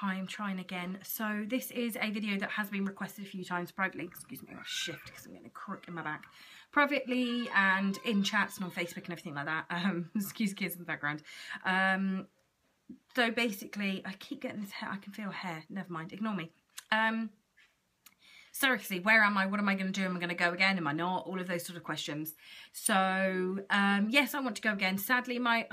Hi, I'm trying again. So this is a video that has been requested a few times privately. Excuse me, I'll shift because I'm getting a crook in my back. Privately and in chats and on Facebook and everything like that. Excuse kids in the background. So basically, I keep getting this hair. I can feel hair. Never mind. Ignore me. Surrogacy, where am I? What am I going to do? Am I going to go again? Am I not? All of those sort of questions. So, yes, I want to go again. Sadly, my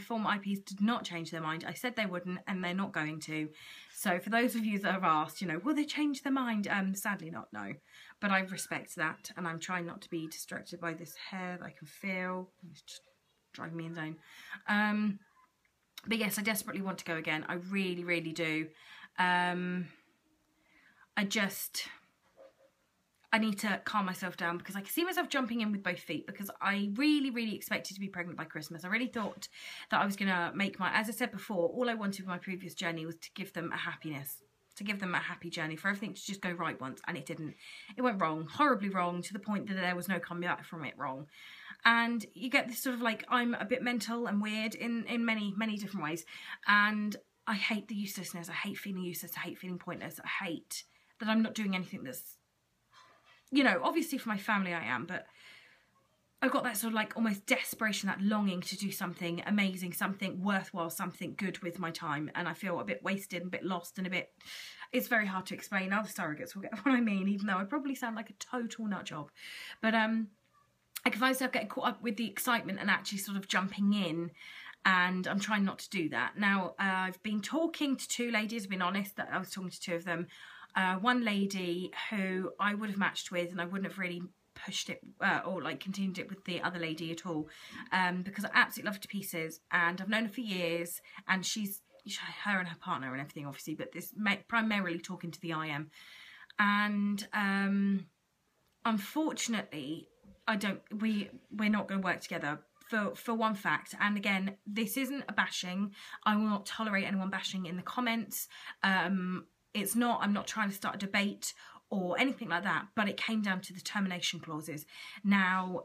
former IPs did not change their mind. I said they wouldn't, and they're not going to. So, for those of you that have asked, you know, will they change their mind? Sadly not, no. But I respect that, and I'm trying not to be distracted by this hair that I can feel. It's just driving me insane. But yes, I desperately want to go again. I really, really do. I need to calm myself down because I can see myself jumping in with both feet because I really, really expected to be pregnant by Christmas. I really thought that I was going to make as I said before, all I wanted with my previous journey was to give them a happiness, to give them a happy journey, for everything to just go right once, and it didn't. It went wrong, horribly wrong, to the point that there was no coming back from it wrong. And you get this sort of like, I'm a bit mental and weird in many, many different ways. And I hate the uselessness. I hate feeling useless. I hate feeling pointless. I hate that I'm not doing anything that's, you know, obviously for my family I am, but I've got that sort of like almost desperation, that longing to do something amazing, something worthwhile, something good with my time. And I feel a bit wasted and a bit lost and a bit, it's very hard to explain. Other surrogates will get what I mean, even though I probably sound like a total nut job. But I can find myself getting caught up with the excitement and actually sort of jumping in, and I'm trying not to do that. Now, I've been talking to two ladies, I've been honest that I was talking to two of them. One lady who I would have matched with, and I wouldn't have really pushed it or like continued it with the other lady at all, because I absolutely love her to pieces, and I've known her for years, and she's her and her partner and everything obviously, but this primarily talking to the IM. And unfortunately we're not going to work together for one fact. And again, this isn't a bashing. I will not tolerate anyone bashing in the comments. It's not, I'm not trying to start a debate or anything like that, but it came down to the termination clauses. Now,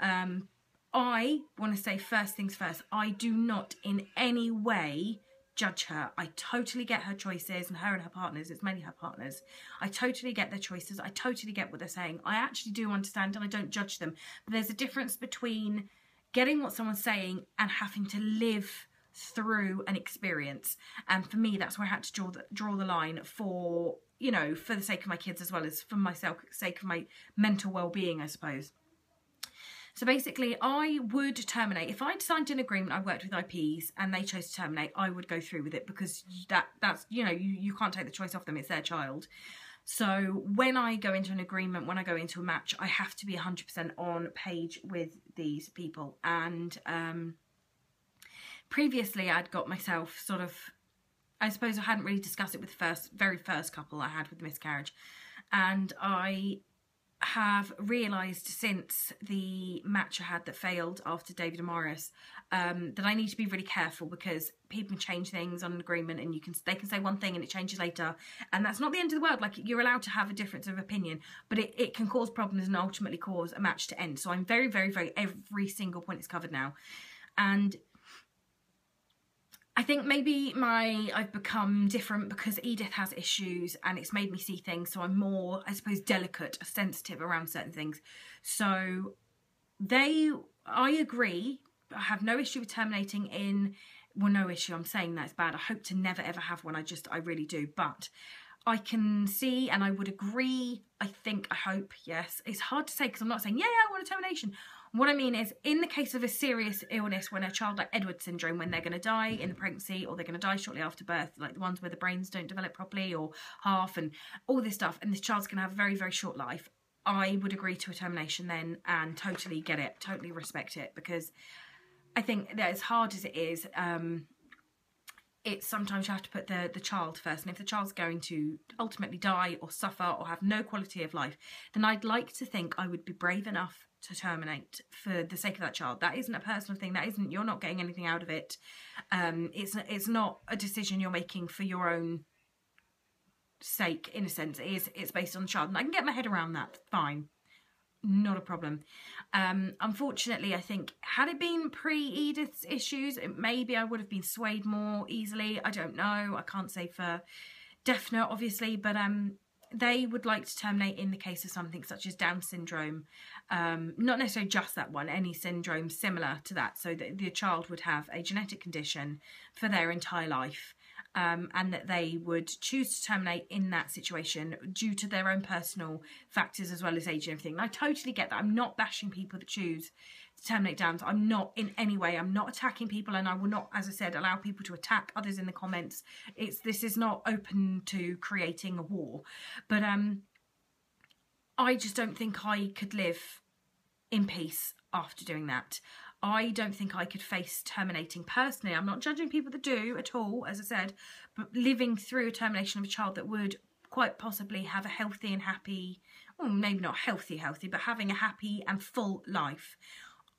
I want to say first things first, I do not in any way judge her. I totally get her choices, and her partners, it's mainly her partners. I totally get their choices. I totally get what they're saying. I actually do understand, and I don't judge them. But there's a difference between getting what someone's saying and having to live through an experience. And for me, that's where I had to draw the line for, you know, for the sake of my kids as well as for myself, sake of my mental well-being, I suppose. So basically, I would terminate. If I'd signed an agreement, I worked with IPs, and they chose to terminate, I would go through with it, because that's, you know, you can't take the choice off them. It's their child. So when I go into an agreement, when I go into a match, I have to be 100% on page with these people. And previously, I'd got myself sort of, I suppose I hadn't really discussed it with the very first couple I had with the miscarriage. And I have realised since the match I had that failed after David and Morris, that I need to be really careful, because people change things on an agreement, and they can say one thing and it changes later, and that's not the end of the world. Like, you're allowed to have a difference of opinion, but it can cause problems and ultimately cause a match to end. So I'm very, very, very, every single point is covered now. And I think maybe I've become different because Edith has issues, and it's made me see things, so I'm more, I suppose, delicate, sensitive around certain things. So I agree, I have no issue with terminating well, no issue, I'm saying that it's bad. I hope to never ever have one, I really do. But I can see, and I would agree, I hope, yes. It's hard to say because I'm not saying, yeah, I want a termination. What I mean is, in the case of a serious illness, when a child like Edward syndrome, when they're going to die in the pregnancy, or they're going to die shortly after birth, like the ones where the brains don't develop properly, or half, and all this stuff, and this child's going to have a very, very short life, I would agree to a termination then, and totally get it, totally respect it, because I think that as hard as it is, it's sometimes you have to put the child first. And if the child's going to ultimately die or suffer or have no quality of life, then I'd like to think I would be brave enough to terminate for the sake of that child. That isn't a personal thing. You're not getting anything out of it. It's not a decision you're making for your own sake, in a sense. It's based on the child. And I can get my head around that, fine. not a problem. Unfortunately, I think had it been pre-Edith's issues, maybe I would have been swayed more easily. I don't know. I can't say for definite, obviously, but they would like to terminate in the case of something such as Down syndrome. Not necessarily just that one, any syndrome similar to that, so that the child would have a genetic condition for their entire life. And that they would choose to terminate in that situation due to their own personal factors as well as age and everything. And I totally get that. I'm not bashing people that choose to terminate Downs. I'm not in any way. I'm not attacking people, and I will not, as I said, allow people to attack others in the comments. This is not open to creating a war. But I just don't think I could live in peace after doing that. I don't think I could face terminating personally. I'm not judging people that do at all, as I said, but living through a termination of a child that would quite possibly have a healthy and happy, well, maybe not healthy, but having a happy and full life.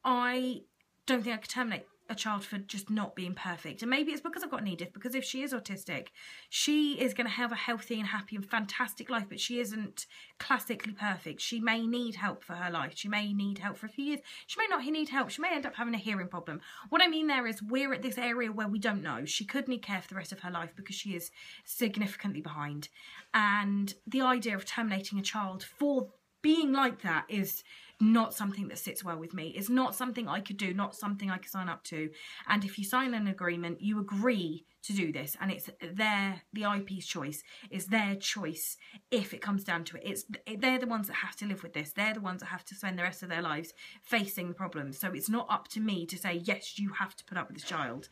I don't think I could terminate a child for just not being perfect. And maybe it's because I've got an Edith, because if she is autistic, she is going to have a healthy and happy and fantastic life, but she isn't classically perfect. She may need help for her life. She may need help for a few years. She may not need help. She may end up having a hearing problem. What I mean there is we're at this area where we don't know. She could need care for the rest of her life because she is significantly behind. And the idea of terminating a child for being like that is not something that sits well with me. It's not something I could do, not something I could sign up to. And if you sign an agreement, you agree to do this, and it's the IP's choice. It's their choice if it comes down to it. They're the ones that have to live with this. They're the ones that have to spend the rest of their lives facing the problems. So it's not up to me to say, yes, you have to put up with this child.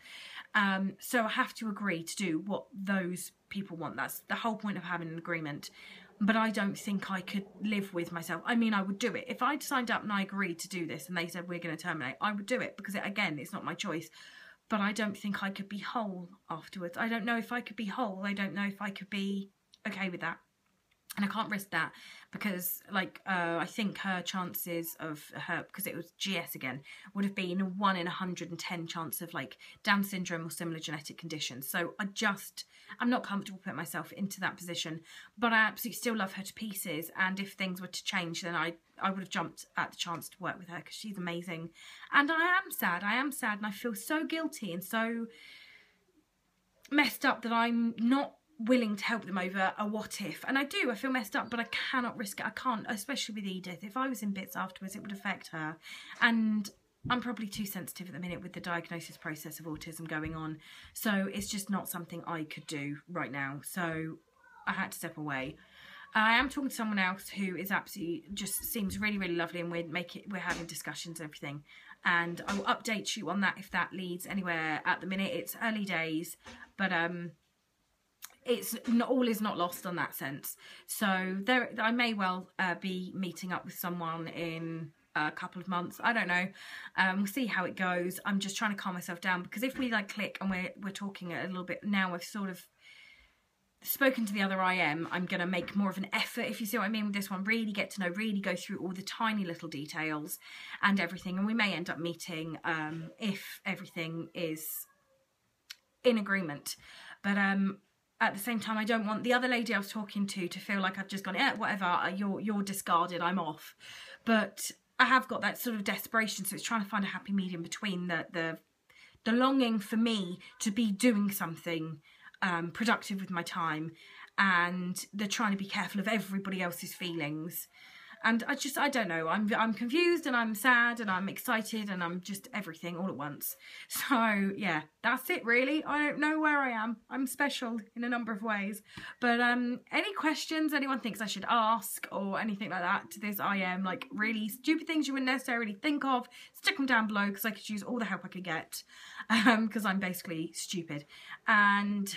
So I have to agree to do what those people want. That's the whole point of having an agreement. But I don't think I could live with myself. I mean, I would do it. If I'd signed up and I agreed to do this and they said we're going to terminate, I would do it because, again, it's not my choice. But I don't think I could be whole afterwards. I don't know if I could be whole. I don't know if I could be okay with that. And I can't risk that because, like, I think her chances of her, because it was GS again, would have been a 1 in 110 chance of, like, Down syndrome or similar genetic conditions. So I'm not comfortable putting myself into that position. But I absolutely still love her to pieces. And if things were to change, then I would have jumped at the chance to work with her because she's amazing. And I am sad. And I feel so guilty and so messed up that I'm not willing to help them over a what if. And I feel messed up, but I cannot risk it. I can't, especially with Edith. If I was in bits afterwards, it would affect her. And I'm probably too sensitive at the minute with the diagnosis process of autism going on. So it's just not something I could do right now. So I had to step away. I am talking to someone else who is absolutely, just seems really, really lovely, and we're having discussions and everything. And I will update you on that if that leads anywhere. At the minute, it's early days, but it's not, all is not lost on that sense. So I may well be meeting up with someone in a couple of months. I don't know. We'll see how it goes. I'm just trying to calm myself down because if we like click and we're talking a little bit now, I've sort of spoken to the other IM. I'm going to make more of an effort, if you see what I mean, with this one. Really get to know, really go through all the tiny little details and everything. And we may end up meeting if everything is in agreement. But at the same time, I don't want the other lady I was talking to feel like I've just gone, yeah, whatever, you're discarded, I'm off. But I have got that sort of desperation, so it's trying to find a happy medium between the longing for me to be doing something productive with my time and the trying to be careful of everybody else's feelings. And I don't know, I'm confused and I'm sad and I'm excited and I'm just everything all at once. So yeah, that's it really. I don't know where I am. I'm special in a number of ways. But any questions anyone thinks I should ask or anything like that to this IM, like really stupid things you wouldn't necessarily think of, stick them down below because I could use all the help I could get because I'm basically stupid. And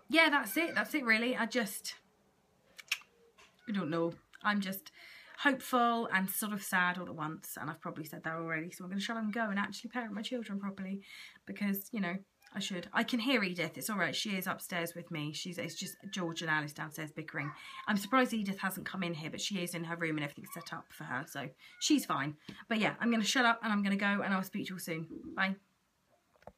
yeah, that's it really. I don't know. I'm just hopeful and sort of sad all at once, and I've probably said that already, so I'm going to shut up and go and actually parent my children properly because, you know, I should. I can hear Edith, it's alright, she is upstairs with me. It's just George and Alice downstairs bickering. I'm surprised Edith hasn't come in here, but she is in her room and everything's set up for her, so she's fine. But yeah, I'm going to shut up and I'm going to go, and I'll speak to you all soon. Bye.